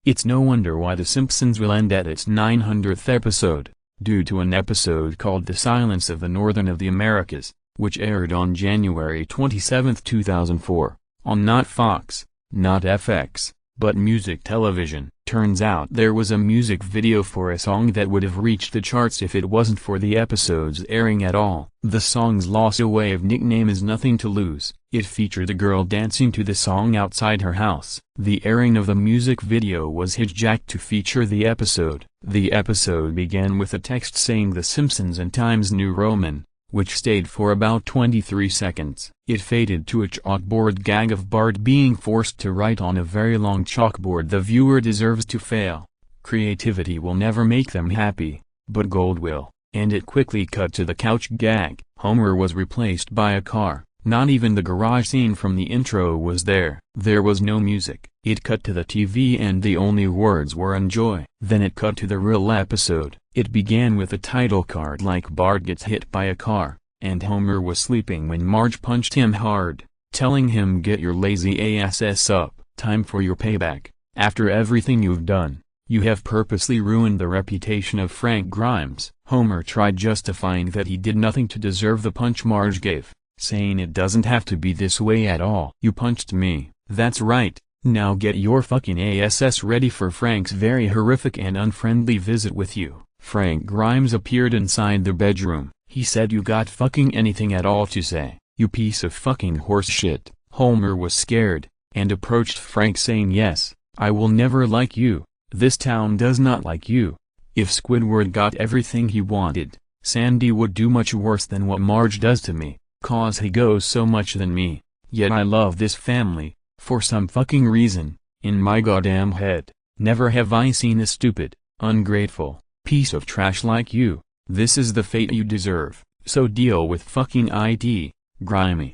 It's no wonder why The Simpsons will end at its 900th episode, due to an episode called The Silence of the Northern of the Americas, which aired on January 27, 2004, on not Fox, not FX, but music television. Turns out there was a music video for a song that would have reached the charts if it wasn't for the episodes airing at all. The song's lost a way of nickname is Nothing to Lose. It featured a girl dancing to the song outside her house. The airing of the music video was hijacked to feature the episode. The episode began with a text saying The Simpsons and Times New Roman, which stayed for about 23 seconds. It faded to a chalkboard gag of Bart being forced to write on a very long chalkboard. The viewer deserves to fail. Creativity will never make them happy, but gold will. And it quickly cut to the couch gag. Homer was replaced by a car. Not even the garage scene from the intro was there. There was no music. It cut to the TV and the only words were enjoy. Then it cut to the real episode. It began with a title card like Bart gets hit by a car, and Homer was sleeping when Marge punched him hard, telling him get your lazy ass up. Time for your payback. After everything you've done, you have purposely ruined the reputation of Frank Grimes. Homer tried justifying that he did nothing to deserve the punch Marge gave, saying it doesn't have to be this way at all. You punched me, that's right, now get your fucking ass ready for Frank's very horrific and unfriendly visit with you. Frank Grimes appeared inside the bedroom. He said you got fucking anything at all to say, you piece of fucking horse shit. Homer was scared, and approached Frank saying yes, I will never like you, this town does not like you. If Squidward got everything he wanted, Sandy would do much worse than what Marge does to me, cause he goes so much than me, yet I love this family, for some fucking reason, in my goddamn head, never have I seen a stupid, ungrateful, piece of trash like you. This is the fate you deserve, so deal with fucking it, Grimy.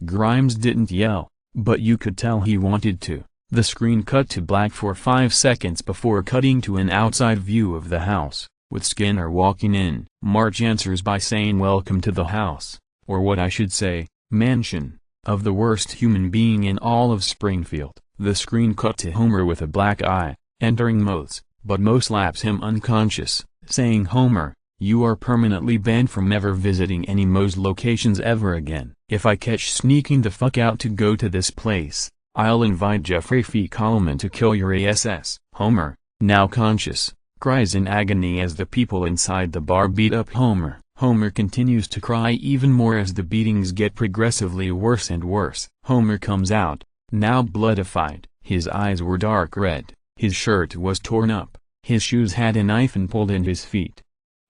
Grimes didn't yell, but you could tell he wanted to. The screen cut to black for 5 seconds before cutting to an outside view of the house, with Skinner walking in. Marge answers by saying welcome to the house, or what I should say, mansion, of the worst human being in all of Springfield. The screen cut to Homer with a black eye, entering Moe's, but Moe slaps him unconscious, saying Homer, you are permanently banned from ever visiting any Moe's locations ever again. If I catch sneaking the fuck out to go to this place, I'll invite Jeffrey F. Coleman to kill your ass. Homer, now conscious, cries in agony as the people inside the bar beat up Homer. Homer continues to cry even more as the beatings get progressively worse and worse. Homer comes out, now bloodified. His eyes were dark red, his shirt was torn up, his shoes had a knife and pulled in his feet,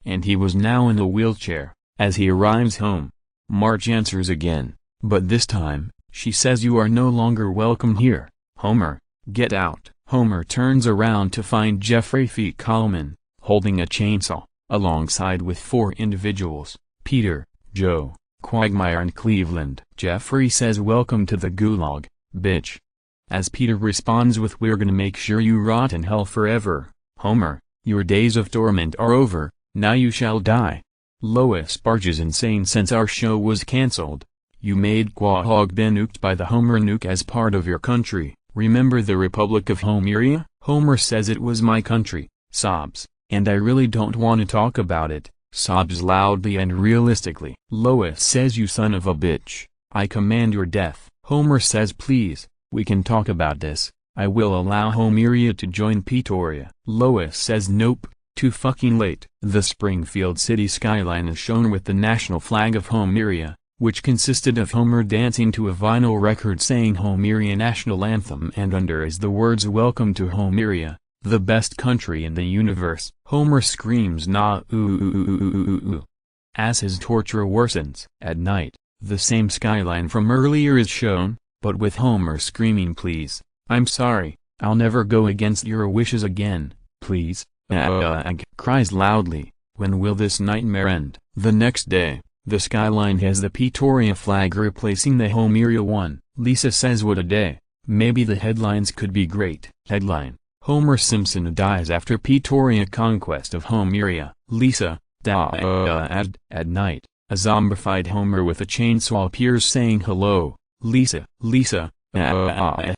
and he was now in a wheelchair. As he arrives home, Marge answers again, but this time, she says you are no longer welcome here. Homer, get out. Homer turns around to find Jeffrey F. Coleman, holding a chainsaw, alongside with 4 individuals, Peter, Joe, Quagmire and Cleveland. Jeffrey says welcome to the gulag, bitch. As Peter responds with we're gonna make sure you rot in hell forever. Homer, your days of torment are over, now you shall die. Lois barges insane since our show was cancelled. You made Quahog been nuked by the Homer nuke as part of your country. Remember the Republic of Homeria? Homer says it was my country, sobs, and I really don't want to talk about it, sobs loudly and realistically. Lois says you son of a bitch, I command your death. Homer says please, we can talk about this, I will allow Homeria to join Pretoria. Lois says nope, too fucking late. The Springfield city skyline is shown with the national flag of Homeria, which consisted of Homer dancing to a vinyl record saying Homeria national anthem, and under is the words welcome to Homeria, the best country in the universe. Homer screams nah ooh as his torture worsens. At night, the same skyline from earlier is shown, but with Homer screaming please, I'm sorry, I'll never go against your wishes again, please, cries loudly, when will this nightmare end? The next day, the skyline has the Pretoria flag replacing the Homeria one. Lisa says what a day, maybe the headlines could be great. Headline, Homer Simpson dies after Pretoria conquest of Homeria. Lisa, at night, a zombified Homer with a chainsaw appears saying hello, Lisa,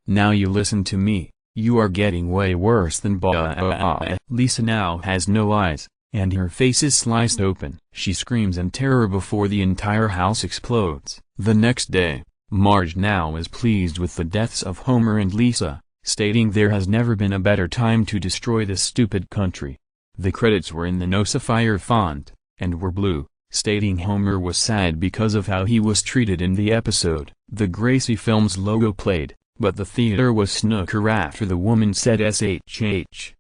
now you listen to me, You are getting way worse than blah. Lisa now has no eyes, and her face is sliced open. She screams in terror before the entire house explodes. The next day, Marge now is pleased with the deaths of Homer and Lisa, stating there has never been a better time to destroy this stupid country. The credits were in the Nosifier font, and were blue, stating Homer was sad because of how he was treated in the episode. The Gracie Films logo played, but the theater was snooker after the woman said SHH.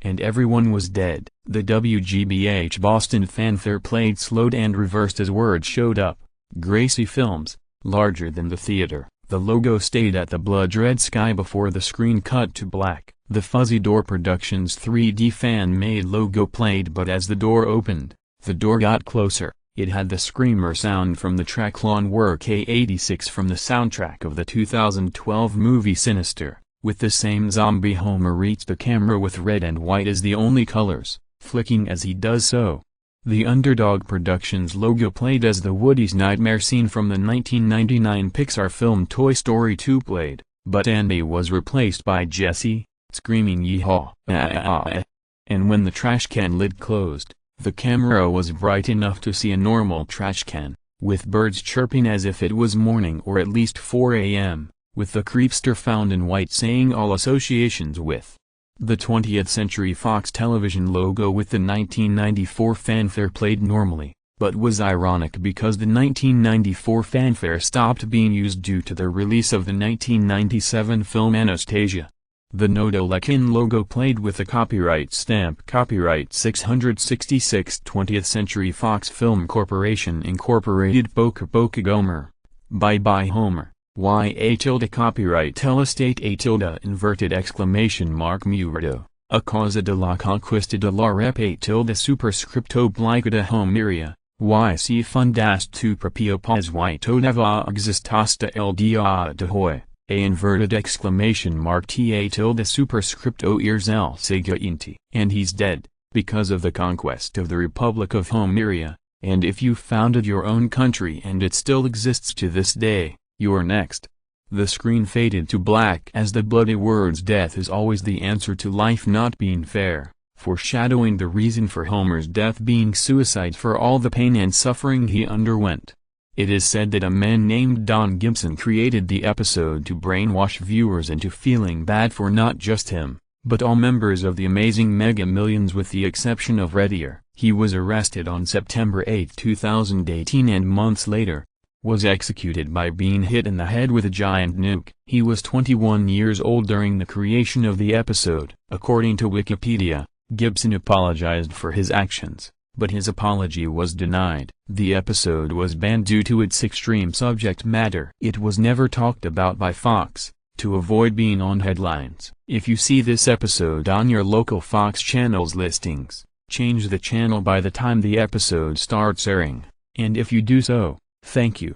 And everyone was dead. The WGBH Boston fanfare played slowed and reversed as words showed up. Gracie Films, larger than the theater. The logo stayed at the blood red sky before the screen cut to black. The Fuzzy Door Productions 3D fan-made logo played, but as the door opened, the door got closer. It had the screamer sound from the track Lawn Work K86 from the soundtrack of the 2012 movie Sinister, with the same zombie. Homer reads the camera with red and white as the only colors, flicking as he does so. The Underdog Productions logo played as the Woody's Nightmare scene from the 1999 Pixar film Toy Story 2 played, but Andy was replaced by Jesse, screaming yeehaw. And when the trash can lid closed, the camera was bright enough to see a normal trash can, with birds chirping as if it was morning or at least 4 a.m., with the creepster found in white saying all associations with. The 20th Century Fox Television logo with the 1994 fanfare played normally, but was ironic because the 1994 fanfare stopped being used due to the release of the 1997 film Anastasia. The Nodolekin logo played with a copyright stamp copyright 666 20th Century Fox Film Corporation Incorporated Boca Boca Gomer. Bye Bye Homer. Y tilde copyright Telestate A tilde inverted exclamation mark Murdo. A causa de la conquista de la rep A tilde superscripto obligata Homeria. Y si fundas tu propio paz y todava existasta el dia de hoy. A inverted exclamation mark ta tilde superscripto ears el seguinte. And he's dead, because of the conquest of the Republic of Homeria, and if you founded your own country and it still exists to this day, you're next. The screen faded to black as the bloody words death is always the answer to life not being fair, foreshadowing the reason for Homer's death being suicide for all the pain and suffering he underwent. It is said that a man named Don Gibson created the episode to brainwash viewers into feeling bad for not just him, but all members of the Amazing Mega Millions with the exception of Red Ear. He was arrested on September 8, 2018 and months later, was executed by being hit in the head with a giant nuke. He was 21 years old during the creation of the episode. According to Wikipedia, Gibson apologized for his actions, but his apology was denied. The episode was banned due to its extreme subject matter. It was never talked about by Fox, to avoid being on headlines. If you see this episode on your local Fox channel's listings, change the channel by the time the episode starts airing, and if you do so, thank you.